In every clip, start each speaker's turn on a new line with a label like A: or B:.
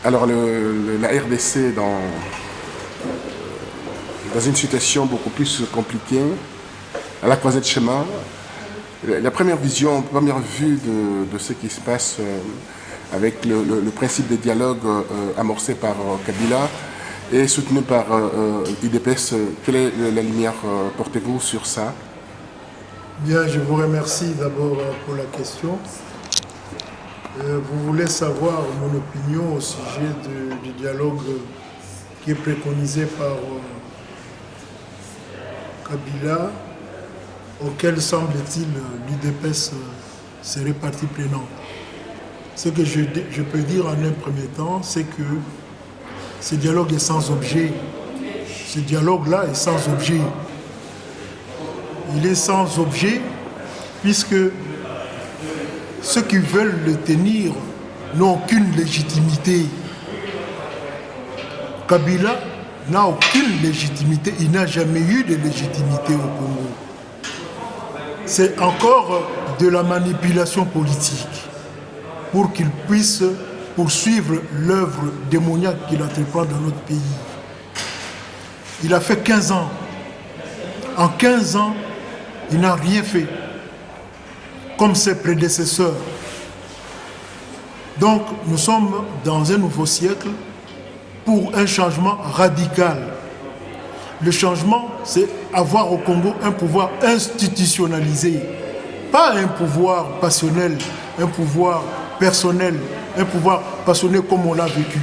A: Alors la RDC dans une situation beaucoup plus compliquée, à la croisée de chemin. La première vision, première vue de ce qui se passe avec le principe de dialogue amorcé par Kabila et soutenu par UDPS, quelle est la lumière portez-vous sur ça?
B: Bien, je vous remercie d'abord pour la question. Vous voulez savoir mon opinion au sujet du dialogue qui est préconisé par Kabila, auquel semble-t-il l'UDPS serait partie prenante. Ce que je peux dire en un premier temps, c'est que ce dialogue est sans objet. Ce dialogue-là est sans objet. Il est sans objet puisque ceux qui veulent le tenir n'ont aucune légitimité. Kabila n'a aucune légitimité, il n'a jamais eu de légitimité au Congo. C'est encore de la manipulation politique pour qu'il puisse poursuivre l'œuvre démoniaque qu'il entreprend dans notre pays. Il a fait 15 ans. En 15 ans, il n'a rien fait, comme ses prédécesseurs. Donc, nous sommes dans un nouveau siècle pour un changement radical. Le changement, c'est avoir au Congo un pouvoir institutionnalisé, pas un pouvoir passionnel, un pouvoir personnel, un pouvoir passionné comme on l'a vécu.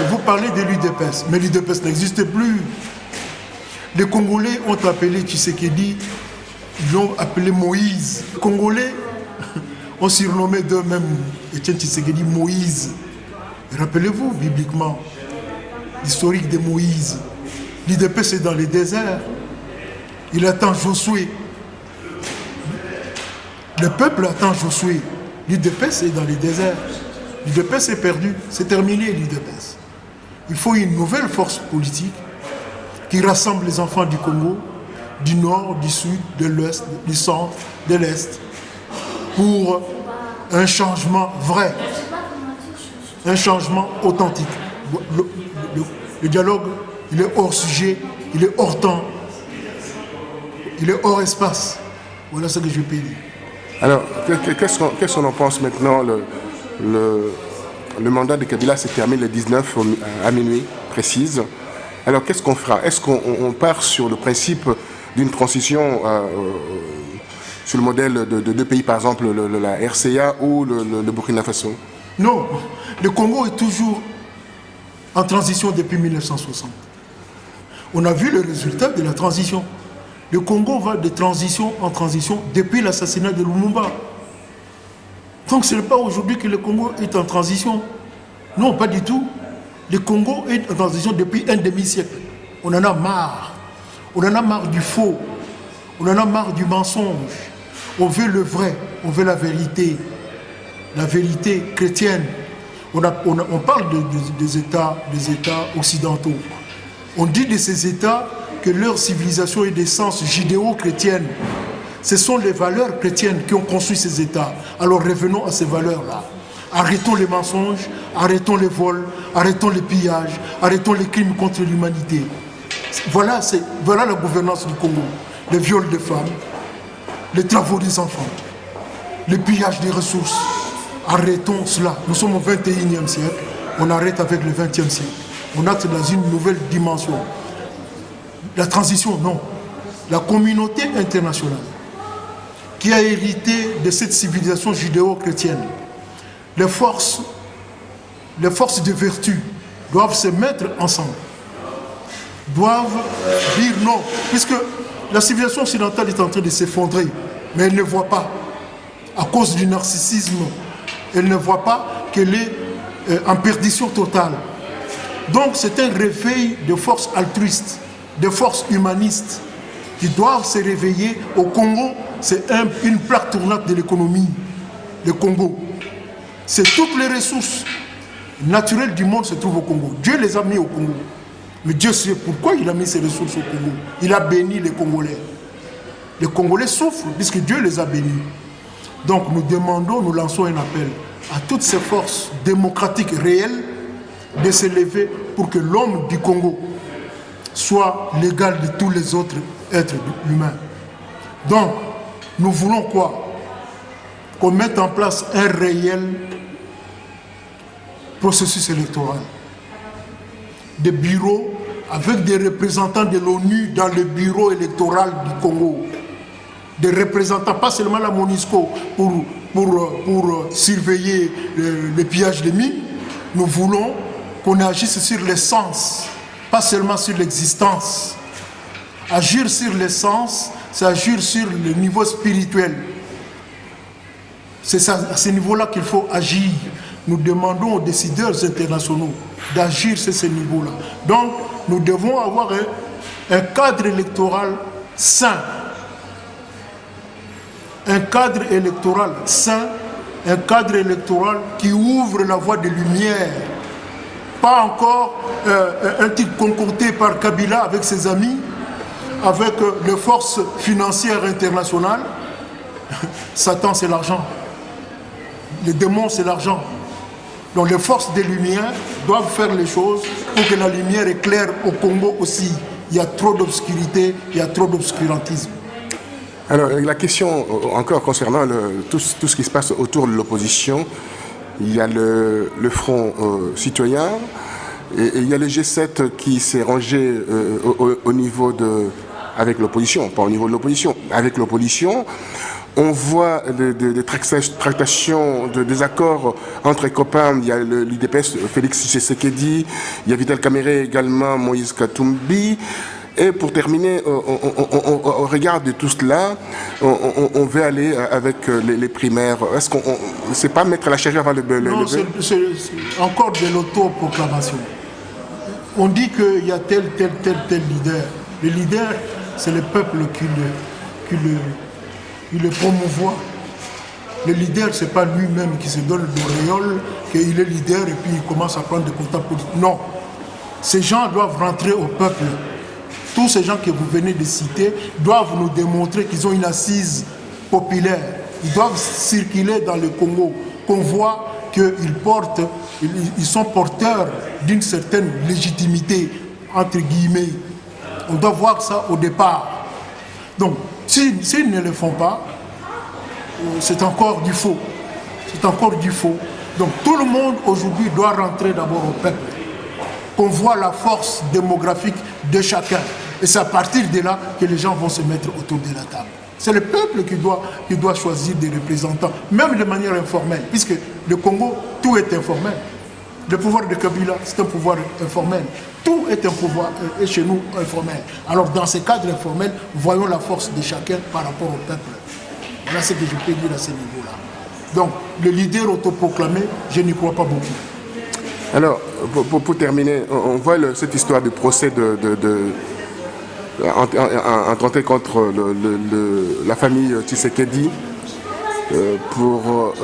B: Vous parlez de l'UDPS, mais l'UDPS n'existe plus. Les Congolais ont appelé Tshisekedi, ils l'ont appelé Moïse. Les Congolais ont surnommé d'eux-mêmes Etienne Tshisekedi Moïse. Rappelez-vous bibliquement l'historique de Moïse. L'UDPS est dans les déserts. Il attend Josué. Le peuple attend Josué. L'UDPS est dans les déserts. L'UDPS est perdu. C'est terminé l'UDPS. Il faut une nouvelle force politique qui rassemble les enfants du Congo, du nord, du sud, de l'ouest, du centre, de l'est, pour un changement vrai, un changement authentique. Le dialogue, il est hors sujet, il est hors temps, il est hors espace. Voilà ce que je peux dire.
A: Alors, qu'est-ce qu'on en pense maintenant? Le mandat de Kabila se termine le 19 à minuit, précise. Alors, qu'est-ce qu'on fera? Est-ce qu'on part sur le principe d'une transition sur le modèle de deux pays, par exemple la RCA ou le Burkina Faso?
B: Non, le Congo est toujours en transition depuis 1960. On a vu le résultat de la transition. Le Congo va de transition en transition depuis l'assassinat de Lumumba. Donc ce n'est pas aujourd'hui que le Congo est en transition. Non, pas du tout. Le Congo est en transition depuis un demi-siècle. On en a marre. On en a marre du faux. On en a marre du mensonge. On veut le vrai. On veut la vérité. La vérité chrétienne. On parle des États occidentaux. On dit de ces États que leur civilisation est d'essence judéo-chrétienne. Ce sont les valeurs chrétiennes qui ont construit ces États. Alors revenons à ces valeurs-là. Arrêtons les mensonges, arrêtons les vols, arrêtons les pillages, arrêtons les crimes contre l'humanité. Voilà la gouvernance du Congo. Les viols de femmes, les travaux des enfants, le pillage des ressources. Arrêtons cela. Nous sommes au 21e siècle. On arrête avec le 20e siècle. On entre dans une nouvelle dimension. La transition, non. La communauté internationale qui a hérité de cette civilisation judéo-chrétienne, les forces de vertu doivent se mettre ensemble, doivent dire non, puisque la civilisation occidentale est en train de s'effondrer, mais elle ne voit pas, à cause du narcissisme, elle ne voit pas qu'elle est en perdition totale. Donc c'est un réveil de forces altruistes, de forces humanistes qui doivent se réveiller. Au Congo, c'est une plaque tournante de l'économie, le Congo. C'est toutes les ressources naturelles du monde se trouvent au Congo. Dieu les a mis au Congo. Mais Dieu sait pourquoi il a mis ces ressources au Congo. Il a béni les Congolais. Les Congolais souffrent puisque Dieu les a bénis. Donc nous demandons, nous lançons un appel à toutes ces forces démocratiques réelles de se lever pour que l'homme du Congo soit l'égal de tous les autres êtres humains. Donc, nous voulons quoi? Qu'on mette en place un réel processus électoral. Des bureaux avec des représentants de l'ONU dans le bureau électoral du Congo. Des représentants, pas seulement la MONUSCO pour surveiller le pillage des mines. Nous voulons qu'on agisse sur l'essence, pas seulement sur l'existence. Agir sur l'essence, c'est agir sur le niveau spirituel. C'est à ce niveau-là qu'il faut agir. Nous demandons aux décideurs internationaux d'agir sur ce niveau-là. Donc, nous devons avoir un cadre électoral sain. Un cadre électoral sain, un cadre électoral qui ouvre la voie de lumière. Pas encore un titre concocté par Kabila avec ses amis, avec les forces financières internationales. Satan, c'est l'argent. Les démons, c'est l'argent. Donc les forces des Lumières doivent faire les choses pour que la lumière éclaire au Congo aussi. Il y a trop d'obscurité, il y a trop d'obscurantisme.
A: Alors la question encore concernant tout ce qui se passe autour de l'opposition, il y a le Front citoyen et il y a le G7 qui s'est rangé au niveau avec l'opposition, pas au niveau de l'opposition, avec l'opposition. On voit des tractations, des accords entre les copains. Il y a l'UDPS, Félix Tshisekedi, il y a Vital Kamerhe également, Moïse Katumbi. Et pour terminer, on regarde tout cela, on veut aller avec les primaires. Est-ce qu'on ne sait pas mettre la charrue avant le bœuf?
B: Non, c'est encore de l'autoproclamation. On dit qu'il y a tel leader. Le leader, c'est le peuple qui le promouvoit. Le leader, ce n'est pas lui-même qui se donne l'auréole, qu'il est leader et puis il commence à prendre des contacts politiques. Non. Ces gens doivent rentrer au peuple. Tous ces gens que vous venez de citer doivent nous démontrer qu'ils ont une assise populaire. Ils doivent circuler dans le Congo, qu'on voit qu'ils sont porteurs d'une certaine légitimité, entre guillemets. On doit voir ça au départ. Donc, s'ils ne le font pas, c'est encore du faux. C'est encore du faux. Donc, tout le monde aujourd'hui doit rentrer d'abord au peuple. Qu'on voit la force démographique de chacun. Et c'est à partir de là que les gens vont se mettre autour de la table. C'est le peuple qui doit choisir des représentants, même de manière informelle, puisque le Congo, tout est informel. Le pouvoir de Kabila, c'est un pouvoir informel. Tout est un pouvoir, et chez nous, informel. Alors, dans ces cadres informels, voyons la force de chacun par rapport au peuple. Voilà ce que je peux dire à ce niveau-là. Donc, le leader autoproclamé, je n'y crois pas beaucoup.
A: Alors, pour terminer, on voit cette histoire du procès intenté contre la famille Tshisekedi pour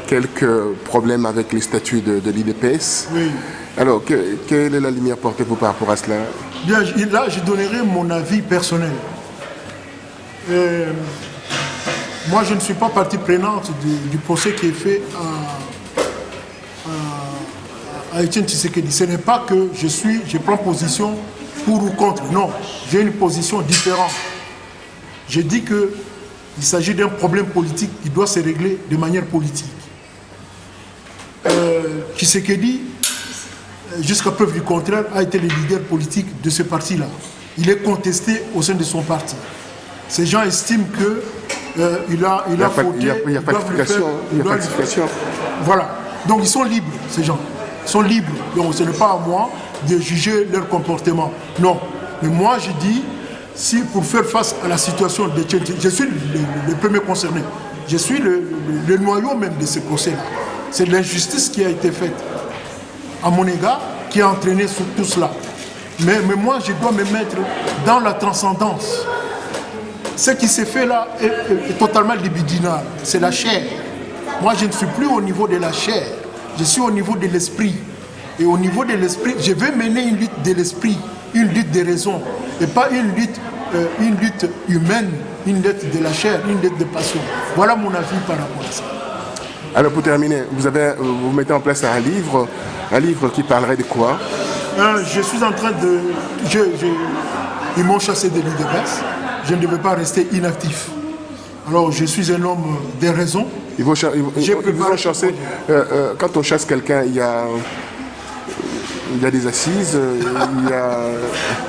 A: quelques problèmes avec les statuts de l'IDPS.
B: Oui.
A: Alors, quelle est la lumière portée par rapport à cela?
B: Bien, là, je donnerai mon avis personnel. Moi, je ne suis pas partie prenante du procès qui est fait à Etienne Tshisekedi. Ce n'est pas que je prends position pour ou contre. Non, j'ai une position différente. Je dis qu'il s'agit d'un problème politique qui doit se régler de manière politique. Tshisekedi, jusqu'à preuve du contraire, a été le leader politique de ce parti-là. Il est contesté au sein de son parti. Ces gens estiment qu'il a fauté.
A: Il y a falsification.
B: Voilà. Donc ils sont libres, ces gens. Ils sont libres. Donc ce n'est pas à moi de juger leur comportement. Non. Mais moi, je dis, si pour faire face à la situation de Tchétché, je suis le premier concerné. Je suis le noyau même de ce procès-là. C'est l'injustice qui a été faite à mon égard qui a entraîné sur tout cela. Mais moi, je dois me mettre dans la transcendance. Ce qui s'est fait là est totalement libidinal. C'est la chair. Moi, je ne suis plus au niveau de la chair. Je suis au niveau de l'esprit. Et au niveau de l'esprit, je vais mener une lutte de l'esprit, une lutte des raisons. Et pas une lutte humaine, une lutte de la chair, une lutte de passion. Voilà mon avis par rapport à ça.
A: Alors pour terminer, vous mettez en place un livre qui parlerait de quoi?
B: Je suis en train de... Ils m'ont chassé de l'UDPS. Je ne devais pas rester inactif. Alors je suis un homme des raisons.
A: Ils vont chasser. Quand on chasse quelqu'un, il y a des assises,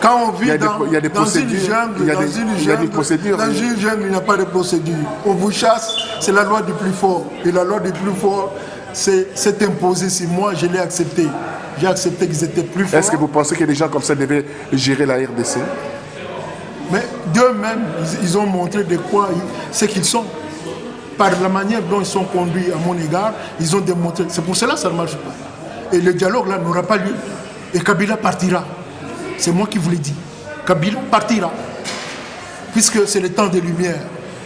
B: quand on vit
A: il y a des procédures. Il y a des procédures.
B: Dans une jungle, il n'y a pas de procédure. On vous chasse, c'est la loi du plus fort. Et la loi du plus fort, c'est imposé. Si moi, je l'ai accepté. J'ai accepté qu'ils étaient plus forts.
A: Est-ce que vous pensez que des gens comme ça devaient gérer la RDC?
B: Mais d'eux-mêmes, ils ont montré de quoi ce qu'ils sont. Par la manière dont ils sont conduits à mon égard, ils ont démontré. C'est pour cela que ça ne marche pas. Et le dialogue là n'aura pas lieu. Et Kabila partira. C'est moi qui vous l'ai dit. Kabila partira. Puisque c'est le temps des Lumières.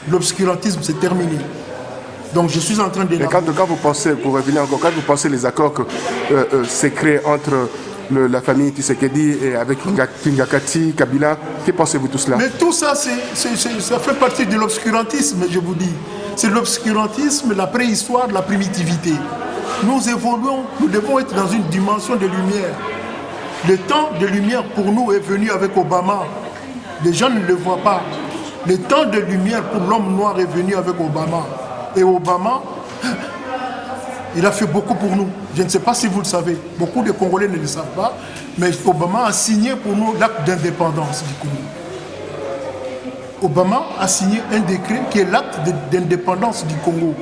B: L'obscurantisme, c'est terminé. Donc je suis en train de...
A: Et quand vous pensez, pour revenir encore, quand vous pensez les accords que c'est créé entre la famille Tshisekedi et avec Ngakati, Kabila, que pensez-vous tout cela?
B: Mais tout ça, ça fait partie de l'obscurantisme, je vous dis. C'est l'obscurantisme, la préhistoire, la primitivité. Nous évoluons, nous devons être dans une dimension de lumière. Le temps de lumière pour nous est venu avec Obama. Les gens ne le voient pas. Le temps de lumière pour l'homme noir est venu avec Obama. Et Obama, il a fait beaucoup pour nous. Je ne sais pas si vous le savez. Beaucoup de Congolais ne le savent pas. Mais Obama a signé pour nous l'acte d'indépendance du Congo. Obama a signé un décret qui est l'acte d'indépendance du Congo.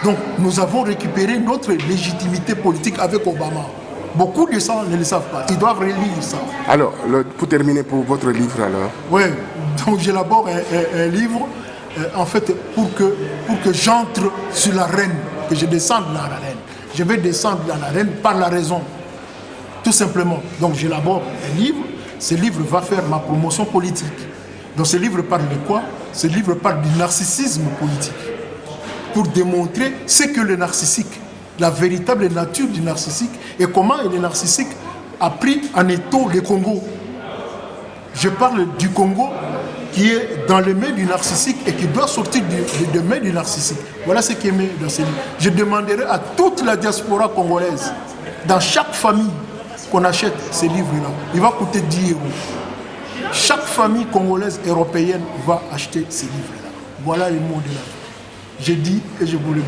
B: Donc nous avons récupéré notre légitimité politique avec Obama. Beaucoup de gens ne le savent pas. Ils doivent relire ça.
A: Alors, pour terminer pour votre livre alors.
B: Oui, donc j'élabore un livre en fait pour que j'entre sur l'arène, que je descende dans l'arène. Je vais descendre dans l'arène par la raison. Tout simplement. Donc j'élabore un livre. Ce livre va faire ma promotion politique. Donc ce livre parle de quoi? Ce livre parle du narcissisme politique. Pour démontrer ce que le narcissique, la véritable nature du narcissique et comment le narcissique a pris en étau le Congo. Je parle du Congo qui est dans les mains du narcissique et qui doit sortir des mains du narcissique. Voilà ce qui est mis dans ce livre. Je demanderai à toute la diaspora congolaise, dans chaque famille, qu'on achète ces livres-là. Il va coûter 10 €. Chaque famille congolaise européenne va acheter ces livres-là. Voilà le mot de la vie. J'ai dit et je vous le dis.